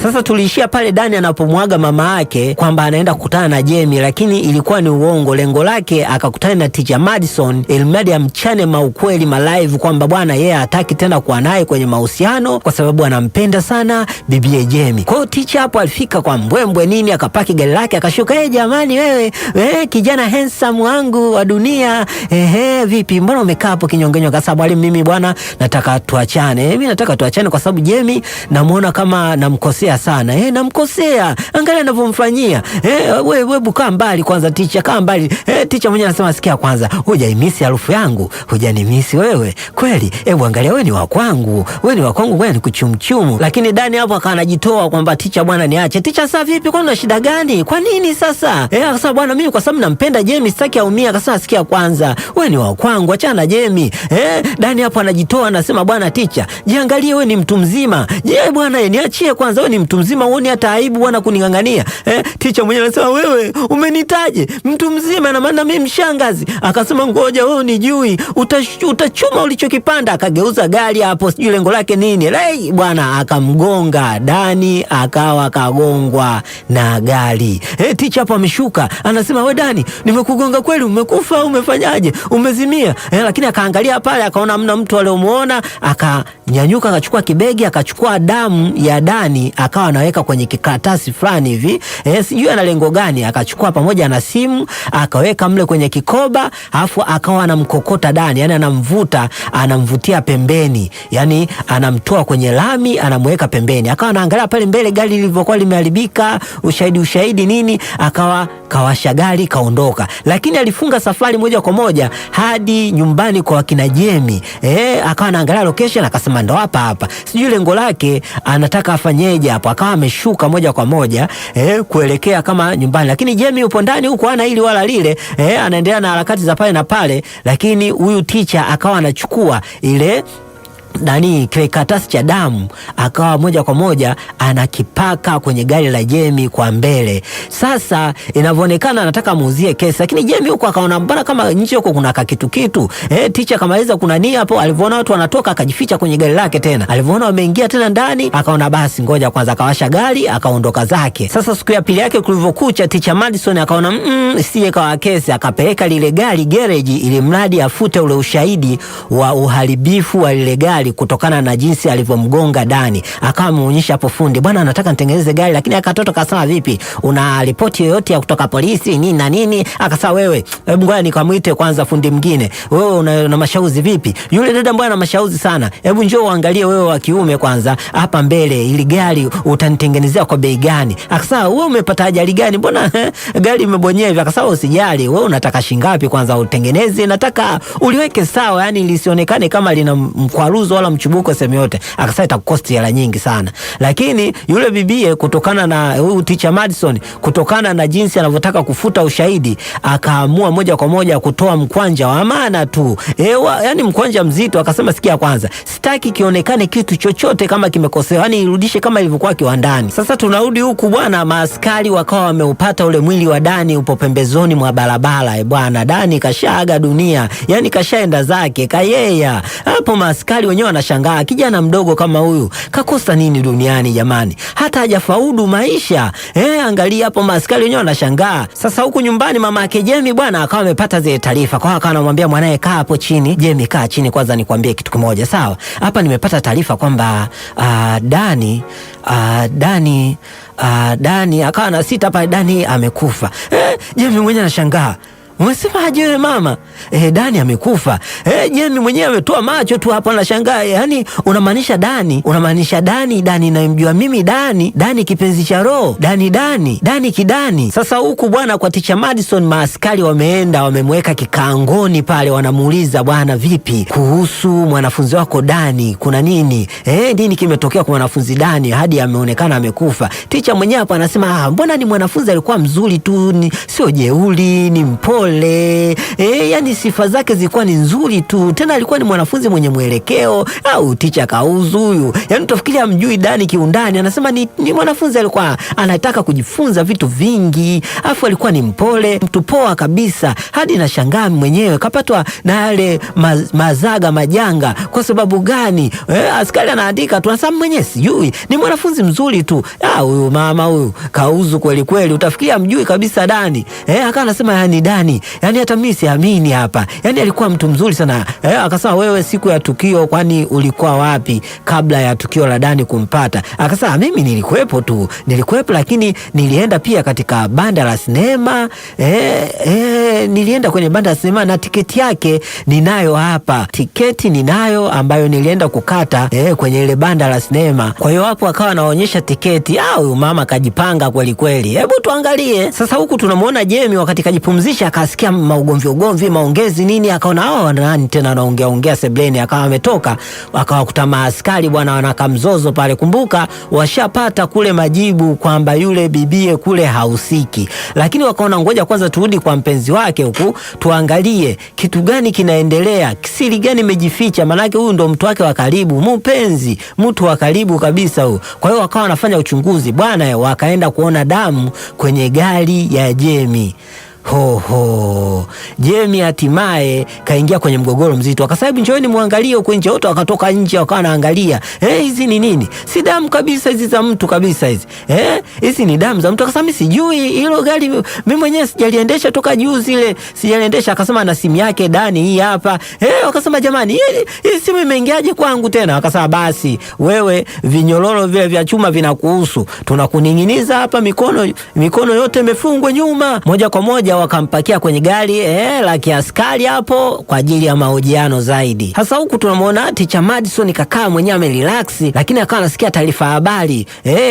Sasa tuliishia pale Dani anapomwaga mama yake kwamba anaenda kukutana na Jamie, lakini ilikuwa ni uongo. Lengo lake akakutana na Teacher Madison ilmadi amchane maukweli malive kwamba bwana yeye hataki tena kuwa naye kwenye mahusiano kwa sababu anampenda sana bibie Jamie. Kwa hiyo Teacher hapo alifika kwa mbwembwe nini, akapaki gari lake akashuka, jamani wewe, kijana handsome wangu wa dunia, vipi mbona umekaa hapo kinyongenyo? Kwa sababu ali mimi bwana nataka tuachane. Mimi nataka tuachane kwa sababu Jamie namuona kama namkosea sana. Namkosea. Angalia anavyomfanyia. Wewe bukaa mbali kwanza Teacher, kaa mbali. Teacher mwenyewe anasema sikia kwanza, hujaimisi harufu yangu, hujanimisi wewe. Kweli, hebu angalia wewe ni wa kwangu. Wewe ni wa kwangu, wewe ni kuchumchumu. Lakini Dani hapo akanajitoa kwamba Teacher bwana niache. Teacher sasa vipi, kwa una shida gani? Kwa nini sasa? Akasema bwana mimi kwa sababu nampenda Jamie sitaki aumie. Akasema sikia kwanza, wewe ni wa kwangu, achana na Jamie. Dani hapo anajitoa anasema bwana Teacher, jiangalie wewe ni mtu mzima. Je bwana niachie kwanza, wewe ni mtu mzima, uone hata aibu bwana kuningangania. Teacher mwenyewe anasema wewe umenitaje mtu mzima na maana mimi mshangazi? Akasema ngoja wewe unijui, utachuma ulichokipanda. Akageuza gari hapo, sijui lengo lake nini. Bwana akamgonga Dani, akawa kagongwa na gari. Teacher hapo ameshuka anasema we Dani, nimekugonga kweli, umekufa au umefanyaje? Umezimia? Lakini akaangalia pale akaona hamna mtu aliomuona, akanyanyuka akachukua kibegi, akachukua damu ya Dani akawa anaweka kwenye kikaratasi fulani hivi. Sijui ana lengo gani, akachukua pamoja na simu akaweka mle kwenye kikoba, alafu akawa anamkokota Dani, yani anamvutia pembeni, yani anamtoa kwenye lami anamweka pembeni. Akawa anaangalia pale mbele gari lilivyokuwa limeharibika, ushahidi nini, akawa kawasha gari kaondoka. Lakini alifunga safari moja kwa moja hadi nyumbani kwa kina Jamie. Akawa anaangalia location akasema ndo hapa. Sijui lengo lake anataka afanyeje hapo. Akawa ameshuka moja kwa moja kuelekea kama nyumbani. Lakini Jamie yupo ndani huko ana hili wala lile, anaendelea na harakati za pale na pale. Lakini huyu Teacher akawa anachukua ile kile karatasi cha damu akawa moja kwa moja anakipaka kwenye gari la Jamie kwa mbele. Sasa inavyoonekana anataka muuzie kesi, lakini Jamie huko akaona mbona kama nje huko kuna kitu. Teacher kamaliza kuna nia hapo, alivyoona watu wanatoka akajificha kwenye gari lake tena. Alivyoona wameingia tena ndani akaona basi ngoja kwanza, akawasha gari akaondoka zake. Sasa siku ya pili yake kulivyokucha, Teacher Madison akaona sije kawa kesi, akapeleka lile gari garage ili mradi afute ule ushahidi wa uharibifu wa lile gari kutokana na jinsi alivyomgonga Dani. Akawa ameonyesha hapo fundi, bwana anataka nitengeneze gari. Lakini akatoto kasema vipi, una ripoti yoyote ya kutoka polisi nini na nini? Akasema wewe hebu ngoja nikamwite kwanza fundi mwingine. Wewe una mashauzi vipi? Yule dada mbona ana mashauzi sana, hebu njoo uangalie wewe wa kiume kwanza hapa mbele, ili gari utanitengenezea kwa bei gani? Akasema wewe umepata ajali gani, mbona gari imebonyeva? Akasema usijali, wewe unataka shingapi kwanza utengeneze, nataka uliweke sawa, yani lisionekane kama lina mkwaruzo wala mchubuko sehemu yote. Akasema itakukosti hela nyingi sana. Lakini yule bibie kutokana na huyu Teacher Madison, kutokana na jinsi anavyotaka kufuta ushahidi, akaamua moja kwa moja kutoa mkwanja wa maana tu, yani mkwanja mzito. Akasema sikia kwanza, sitaki kionekane kitu chochote kama kimekosewa, yani irudishe kama ilivyokuwa kiwandani. Sasa tunarudi huku bwana, maaskari wakawa wameupata ule mwili wa Dani upo pembezoni mwa barabara. Bwana Dani kashaaga dunia, yani kashaenda zake kayeya. Hapo maaskari wenyewe wanashangaa, kijana mdogo kama huyu kakosa nini duniani jamani, hata hajafaudu maisha. Angalia hapo maaskari wenyewe wanashangaa. Sasa huku nyumbani mama yake Jamie bwana akawa amepata zile taarifa, kwa akawa anamwambia mwanae kaa hapo chini. Jamie kaa chini kwanza nikwambie kitu kimoja sawa. Hapa nimepata taarifa kwamba Dani akawa na sita hapa, Dani amekufa. Jamie mwenyewe anashangaa, umesema aje wewe mama? Dani amekufa. Jamie mwenyewe ametoa macho tu hapo anashangaa. Yani unamaanisha Dani namjua mimi, Dani kipenzi cha roho, Dani kidani. Sasa huku bwana kwa Teacher Madison maaskari wameenda wamemweka kikaangoni pale, wanamuuliza bwana vipi kuhusu mwanafunzi wako Dani, kuna nini? Nini kimetokea kwa mwanafunzi Dani hadi ameonekana amekufa? Teacher mwenyewe hapo anasema mbona ni mwanafunzi alikuwa mzuri tu, sio jeuri, ni mpole mpole, yani sifa zake zilikuwa ni nzuri tu, tena alikuwa ni mwanafunzi mwenye mwelekeo. Au ticha Kauzu huyu, yani utafikiria mjui Dani kiundani, anasema ni mwanafunzi alikuwa anataka kujifunza vitu vingi, afu alikuwa ni mpole, mtu poa kabisa, hadi nashangaa mwenyewe kapatwa na yale mazaga majanga. Kwa sababu gani? Askari anaandika tu, anasema mwenyewe sijui, ni mwanafunzi mzuri tu. Huyu mama huyu Kauzu kweli kweli, utafikiria mjui kabisa Dani. Akawa anasema yani Dani, yani hata mimi siamini hapa, yani alikuwa mtu mzuri sana. Akasema wewe siku ya tukio kwani ulikuwa wapi kabla ya tukio la Dani kumpata? Akasema mimi nilikuwepo lakini nilienda pia katika banda la sinema. Nilienda kwenye banda la sinema na tiketi yake ninayo hapa. Tiketi ninayo ambayo nilienda kukata kwenye ile banda la sinema. Kwa hiyo hapo akawa anaonyesha tiketi. Huyu mama kajipanga kweli kweli. Hebu tuangalie. Sasa huku tunamuona Jemmy wakati kajipumzisha akasikia ugomvi maongezi nini, akaona nani tena anaongea sebleni, akawa ametoka akawakuta maaskari bwana wanakamzozo pale. Kumbuka washapata kule majibu kwamba yule bibie kule hausiki, lakini wakaona ngoja kwanza turudi kwa mpenzi wake huku tuangalie kitu gani kinaendelea, siri gani imejificha, manake huyu ndo mtu wake wa karibu, mpenzi, mtu wa karibu kabisa huyu. Kwa hiyo wakawa wanafanya uchunguzi bwana, wakaenda kuona damu kwenye gari ya Jemmy. Jemmy hatimaye kaingia kwenye mgogoro mzito. Akasema njooni muangalie huko nje. Wote wakatoka nje wakawa wanaangalia. Hizi ni nini? Si damu kabisa hizi za mtu kabisa hizi. Hizi ni damu za mtu. Akasema mimi sijui hilo gari, mimi mwenyewe sijaliendesha toka juzi ile. Sijaliendesha. Akasema na simu yake Dani hii hapa. Wakasema jamani, hii simu imeingiaje kwangu tena? Akasema basi wewe vinyororo vile vya chuma vinakuhusu. Tunakuninginiza hapa, mikono yote imefungwa nyuma. Moja kwa moja wakampakia kwenye gari la kiaskari hapo kwa ajili ya mahojiano zaidi. Hasa huku tunamwona Teacher Madison kakaa mwenyewe amerelax, lakini akawa anasikia taarifa habari.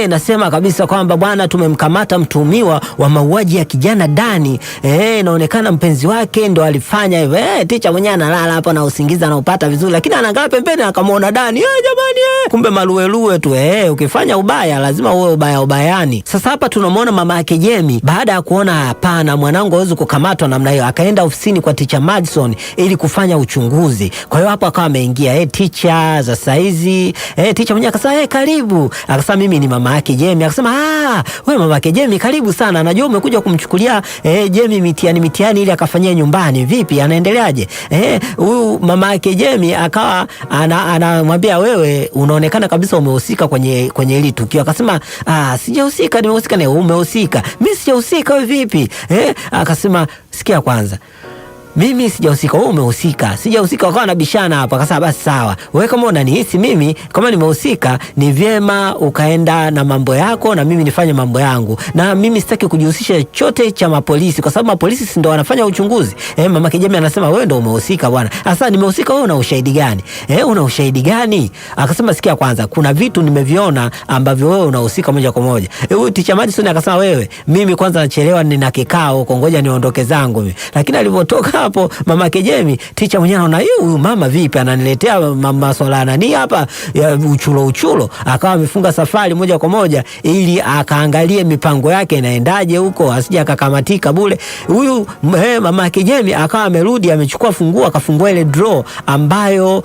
Nasema kabisa kwamba bwana tumemkamata mtuhumiwa wa mauaji ya kijana Dani. Inaonekana mpenzi wake ndo alifanya hivyo. Teacher mwenyewe analala hapo na usingizi anaupata vizuri, lakini anaangalia pembeni akamwona Dani. Jamani, kumbe maluelue tu. Ukifanya ubaya lazima uwe ubayani. Sasa hapa tunamwona mama yake Jemmy baada ya kuona hapana mwanangu hawezi kukamatwa namna hiyo, akaenda ofisini kwa Teacher Madison ili kufanya uchunguzi. Kwa hiyo hapo akawa ameingia teacher za saizi. Teacher mwenyewe akasema karibu. Akasema mimi ni mama yake Jemmy. Akasema wewe mama yake Jemmy karibu sana. Najua umekuja kumchukulia Jemmy mitihani ili akafanyia nyumbani. Vipi anaendeleaje? Huyu mama yake Jemmy akawa anamwambia wewe unaonekana kabisa umehusika kwenye hili tukio. Akasema sijahusika, nimehusika. Na umehusika? Mimi sijahusika. Wewe vipi? Akasema sikia kwanza, mimi sijahusika, wewe umehusika. Sijahusika. Wakawa nabishana hapa. Akasema basi sawa, wewe kama unanihisi mimi kama nimehusika, ni vyema ukaenda na mambo yako na mimi nifanye mambo yangu, na mimi sitaki kujihusisha chochote cha mapolisi kwa sababu mapolisi si ndio wanafanya uchunguzi. Mama Kijemi anasema wewe ndio umehusika bwana. Sasa nimehusika, wewe una ushahidi gani? Una ushahidi gani? Akasema sikia kwanza, kuna vitu nimeviona ambavyo wewe unahusika moja kwa moja. Huyu Teacher Madison akasema wewe, mimi kwanza nachelewa, nina kikao huko, ngoja niondoke zangu mimi. Lakini alipotoka hapo mama Kijemi, teacher mwenyewe anaona huyu mama vipi ananiletea masuala nani hapa ya uchulo. Akawa amefunga safari moja kwa moja ili akaangalie mipango yake inaendaje huko, asije akakamatika bure. Huyu mama Kijemi akawa amerudi, amechukua funguo, akafungua ile draw ambayo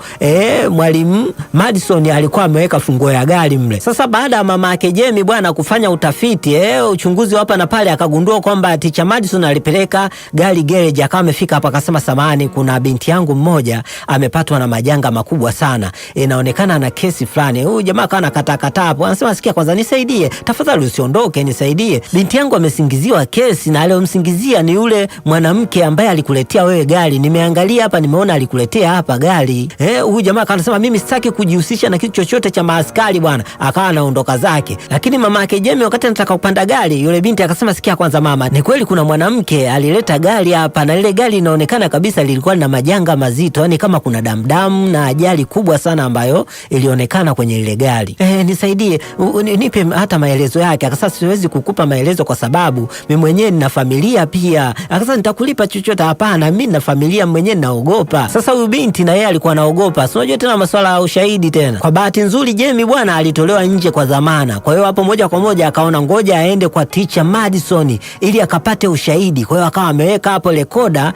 mwalimu Madison alikuwa ameweka funguo ya gari mle. Sasa baada ya mama Kijemi bwana kufanya utafiti uchunguzi hapa na pale, akagundua kwamba Teacher Madison alipeleka gari garage. Akawa amefika hapa akasema samani, kuna binti yangu mmoja amepatwa na majanga makubwa sana, inaonekana na kesi fulani. Huyu jamaa kana kata hapo, anasema sikia kwanza, nisaidie tafadhali, usiondoke, nisaidie. Binti yangu amesingiziwa kesi, na aliyomsingizia ni yule mwanamke ambaye alikuletea wewe gari. Nimeangalia hapa, nimeona alikuletea hapa gari. Huyu jamaa anasema mimi sitaki kujihusisha na kitu chochote cha maaskari bwana. Akawa anaondoka zake. Lakini mama yake Jemmy wakati anataka kupanda gari, yule binti akasema sikia kwanza mama, ni kweli kuna mwanamke alileta gari hapa, na ile gari likaonekana kabisa lilikuwa na majanga mazito, yani kama kuna damdamu na ajali kubwa sana ambayo ilionekana kwenye ile gari. Nisaidie, nipe hata maelezo yake. Akasema siwezi kukupa maelezo kwa sababu mimi mwenyewe nina familia pia. Akasema nitakulipa chochote. Hapana, mimi nina familia mwenyewe, naogopa. Sasa huyu binti na yeye alikuwa anaogopa. Sio unajua tena masuala ya ushahidi tena. Kwa bahati nzuri Jamie bwana alitolewa nje kwa dhamana. Kwa hiyo hapo moja kwa moja akaona ngoja aende kwa Teacher Madison ili akapate ushahidi. Kwa hiyo akawa ameweka hapo rekoda,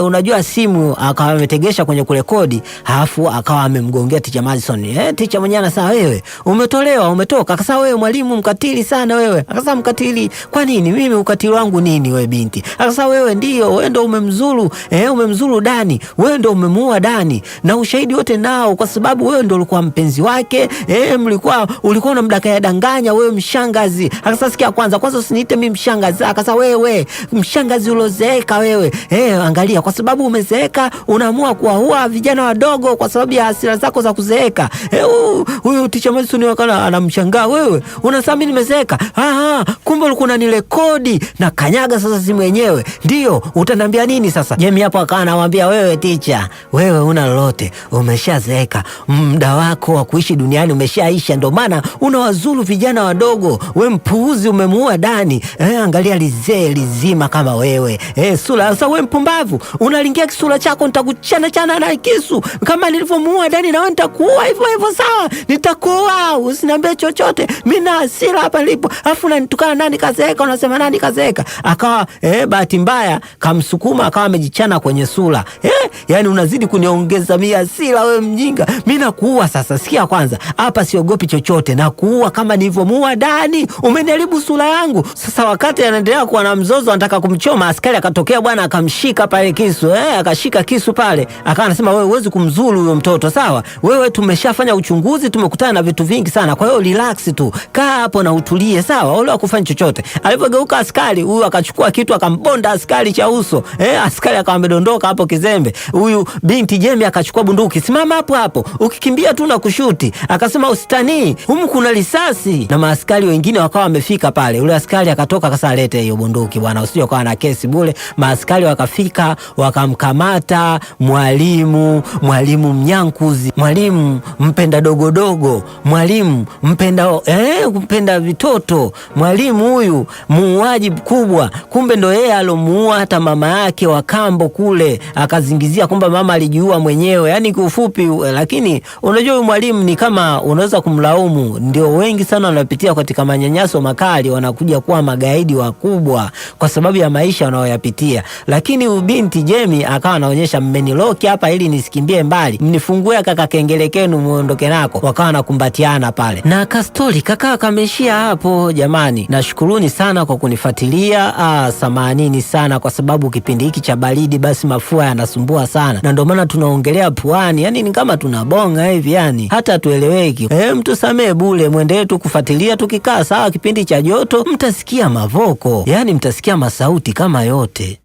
unajua simu akawa ametegesha kwenye kurekodi, halafu akawa amemgongea Teacher Madison. Teacher mwenyewe anasema wewe umetolewa, umetoka. Akasema wewe mwalimu mkatili sana wewe. Akasema mkatili? Kwa nini? Mimi ukatili wangu nini wewe binti? Akasema wewe ndio, wewe ndio umemzuru, umemzuru Dani. Wewe ndio umemuua Dani. Na ushahidi wote nao kwa sababu wewe ndio ulikuwa mpenzi wake. Ulikuwa unamdanganya danganya wewe mshangazi. Akasema sikia kwanza usiniite mimi mshangazi. Akasema wewe mshangazi ulozeeka wewe. Angalia kwa sababu umezeeka unaamua kuwaua vijana wadogo kwa sababu ya hasira zako za kuzeeka. Huyu Teacher Madison wakana anamshangaa, wewe unasema mimi nimezeeka? Kumbe ulikuwa unanirekodi na kanyaga sasa simu yenyewe. Ndio, utaniambia nini sasa? Jamie hapo akawa anamwambia wewe teacher, wewe una lolote, umeshazeeka. Muda wako wa kuishi duniani umeshaisha, ndio maana unawazuru vijana wadogo. Wewe mpuuzi, umemuua Dani. Angalia lizee lizima kama wewe. Sura sasa wewe mpumbavu. Unalingia kisura chako nitakuchana chana na kisu. Kama nilivyomuua Dani na wewe nitakuua hivyo hivyo sawa? Nitakuua, usiniambie chochote. Mimi na hasira hapa nilipo. Alafu unanitukana nani kazeeka, unasema nani kazeeka? Akawa bahati mbaya kamsukuma akawa amejichana kwenye sura. Yani unazidi kuniongeza mimi hasira wewe mjinga. Mimi nakuua sasa. Sikia kwanza. Hapa siogopi chochote. Nakuua kama nilivyomuua Dani. Umeniharibu sura yangu. Sasa wakati anaendelea kuwa na mzozo anataka kumchoma, askari akatokea bwana akamshika pale kisu. Akashika kisu pale. Akawa anasema wewe huwezi kumzuru huyo mtoto, sawa? Wewe tumeshafanya uchunguzi, tumekutana na vitu vingi sana. Kwa hiyo relax tu. Kaa hapo na utulie, sawa? Wala hakufanya chochote. Alipogeuka askari, huyu akachukua kitu akambonda askari cha uso. Askari akawa amedondoka hapo kizembe. Huyu binti Jamie akachukua bunduki. Simama hapo hapo. Ukikimbia tu na kushuti. Akasema usitanii. Humu kuna risasi. Na maaskari wengine wakawa wamefika pale. Ule askari akatoka akasema lete hiyo bunduki bwana, usije ukawa na kesi bure. Maaskari wakafika wakamkamata mwalimu mnyankuzi, mwalimu mpenda dogodogo, mwalimu mpenda vitoto, mwalimu huyu muuaji mkubwa. Kumbe ndo yeye alomuua hata mama yake wa kambo kule, akazingizia kwamba mama alijiua mwenyewe. Yani kiufupi, lakini unajua huyu mwalimu ni kama unaweza kumlaumu, ndio wengi sana wanapitia katika manyanyaso makali, wanakuja kuwa magaidi wakubwa kwa sababu ya maisha wanayoyapitia. Lakini ubinti Jamie akawa anaonyesha mmeniloki hapa ili nisikimbie mbali, mnifungue kaka kengele kenu muondoke nako. Wakawa nakumbatiana pale na kastori kakaa kameshia hapo. Jamani, nashukuruni sana kwa kunifuatilia. Samanini sana kwa sababu kipindi hiki cha baridi basi mafua yanasumbua sana, na ndio maana tunaongelea puani, yani ni kama tunabonga hivi, yani hata tueleweki. Mtusamee bure, muendelee tu kufuatilia. Tukikaa sawa kipindi cha joto mtasikia mavoko, yani mtasikia masauti kama yote.